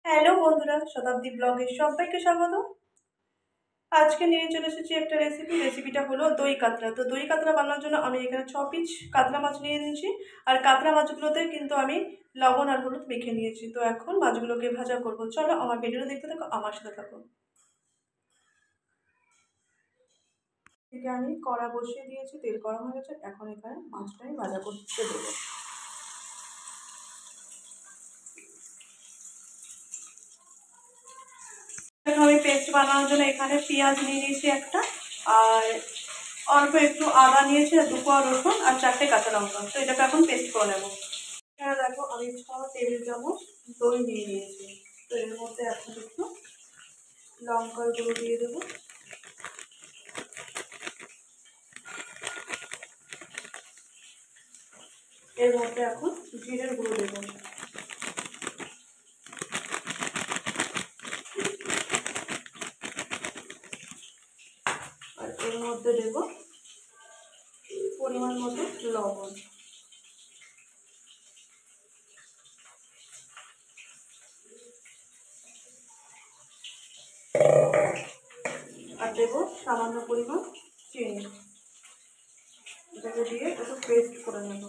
Hello বন্ধুরা, শতাব্দী ব্লগে সবাইকে স্বাগত। আজকে নিয়ে চলে এসেছি একটা রেসিপিটা হলো দই কাতলা। তো দই কাতলা বানানোর জন্য আমি এখানে 6 পিস কাতলা মাছ নিয়ে নিয়েছি। আর কাতলা মাছগুলোতে কিন্তু আমি লবণ আর হলুদ মেখে নিয়েছি। তো এখন মাছগুলোকে ভাজা করব। চলো আমার ভিডিওটা দেখতে থাকো, আমার সাথে থাকো। এদিকে আমি কড়া বসিয়ে দিয়েছি, তেল গরম হয়ে গেছে। এখন এখানে মাছটাই ভাজা করতে দেবো। আমি পেস্ট বানানোর জন্য এখানে পেঁয়াজ নিয়ে নিয়েছি একটা, আর অল্প একটু আদা নিয়েছি, আর 2 কোয়া রসুন, আর 4টে কাঁচা লঙ্কা। তো এটাকে এখন পেস্ট করে নেবো। হ্যাঁ দেখো, আমি 6 টেবিল চামচ দই নিয়ে নিয়েছি। তো এর মধ্যে এখন একটু লঙ্কার গুঁড়ো দিয়ে দেবো। এর মধ্যে এখন জিরের গুঁড়ো দেবো। আর এর মধ্যে দেবো পরিমাণ মতো লবণ। আর দেবো সামান্য পরিমাণ চিনি। এটাকে দিয়ে একটু পেস্ট করে নেব।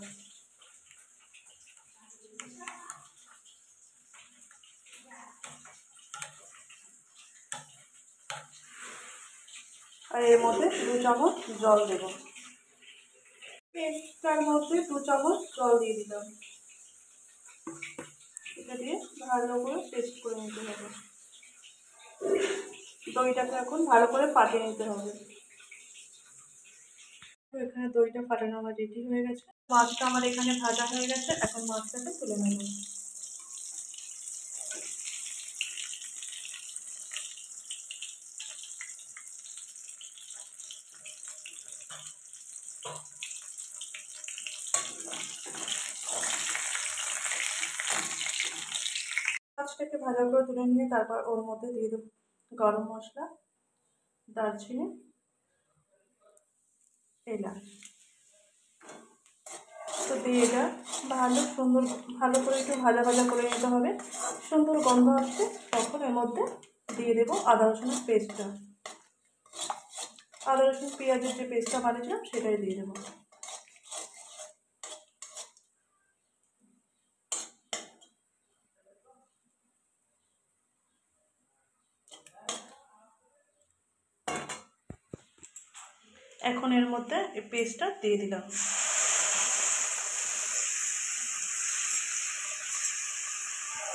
আর এর মধ্যে 2 চামচ জল দেবো। পেস্টটার মধ্যে 2 চামচ জল দিয়ে দিলাম। এটা দিয়ে ভালো করে পেস্ট করে নিতে হবে। দইটাকে এখন ভালো করে ফাটিয়ে নিতে হবে। এখানে দইটা ফাটানো আমার রেডি হয়ে গেছে। মাছটা আমার এখানে ভাজা হয়ে গেছে। এখন মাছটাকে তুলে নেব। মাছটাকে ভালো করে তুলে নিয়ে তারপর ওর মধ্যে দিয়ে দেবো গরম মশলা, দারচিনি, এলাচ। তো দিয়ে এটা ভালো করে একটু ভাজা ভাজা করে নিতে হবে। সুন্দর গন্ধ আসছে, তখন এর মধ্যে দিয়ে দেবো আদা রসুনের পেস্টটা। আদা রসুন পেঁয়াজের যে পেস্টটা বানিয়েছিলাম সেটাই দিয়ে দেবো। এখন এর মধ্যে এই পেস্টটা দিয়ে দিলাম।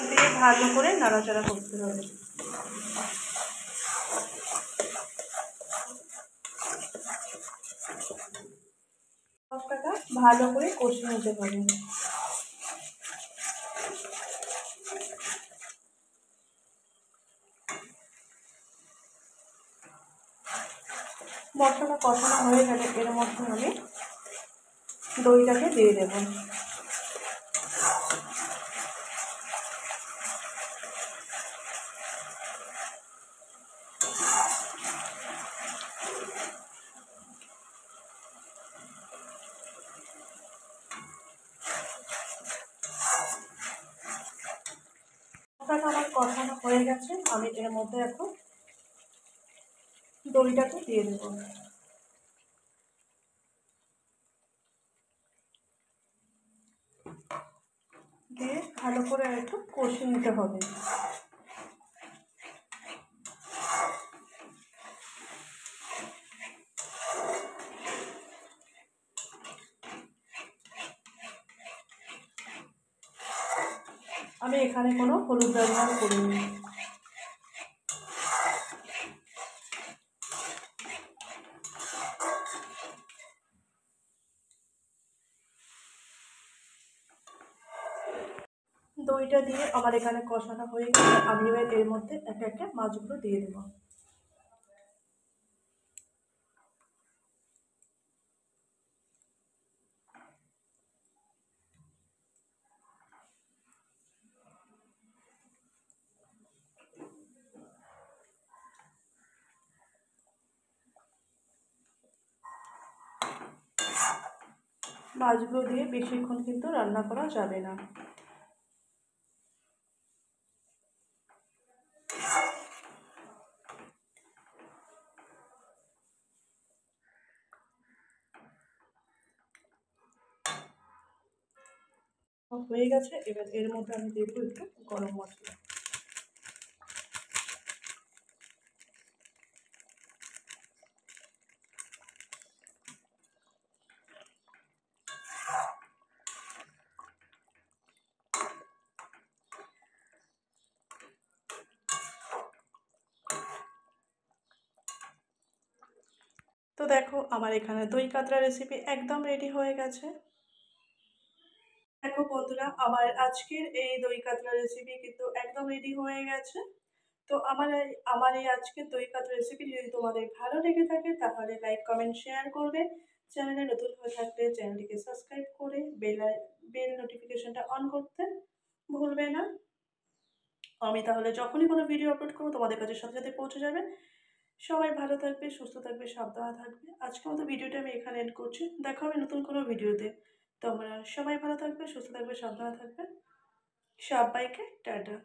দিয়ে ভালো করে নাড়াচাড়া করতে হবে। মশলাটা ভালো করে কষিয়ে নিতে হবে। মশলা কষানো হয়ে গেলে এর মধ্যে আমি দইটাকে দিয়ে দেবো। মশলাটা আমার কষানো হয়ে গেছে। আমি এর মধ্যে এখন দইটাকে দিয়ে দেবো। দিয়ে ভালো করে একটু কষিয়ে নিতে হবে। আমি এখানে কোনো হলুদ ব্যবহার করিনি। দইটা দিয়ে আমার এখানে কষানো হয়ে গেছে। আমি এবার এর মধ্যে একে একে মাছগুলো দিয়ে দেবো। মাছগুলো দিয়ে বেশিক্ষণ কিন্তু রান্না করা যাবে না। হয়ে গেছে। এবার এর মধ্যে আমি দেবো একটু গরম মশলা। তো দেখো আমার এখানে দই কাতলা রেসিপি একদম রেডি হয়ে গেছে। দেখো বন্ধুরা, আমার আজকের এই দই কাতলা রেসিপি কিন্তু একদম রেডি হয়ে গেছে। তো আমার এই আজকের দই কাতলা রেসিপি যদি তোমাদের ভালো লেগে থাকে তাহলে লাইক কমেন্ট শেয়ার করবে। চ্যানেলে নতুন হয়ে থাকলে চ্যানেলটিকে সাবস্ক্রাইব করে বেল নোটিফিকেশনটা অন করতে ভুলবে না। আমি তাহলে যখনই কোনো ভিডিও আপলোড করবো তোমাদের কাছে সাথে সাথে পৌঁছে যাবে। সবাই ভালো থাকবে, সুস্থ থাকবে, সাবধানে থাকবে। আজকের মতো ভিডিওটা আমি এখানে এন্ড করছি। দেখা হবে নতুন কোনো ভিডিওতে। তোমরা সবাই ভালো থাকবে, সুস্থ থাকবে, সাবধানে থাকবে। সবাইকে টাটা।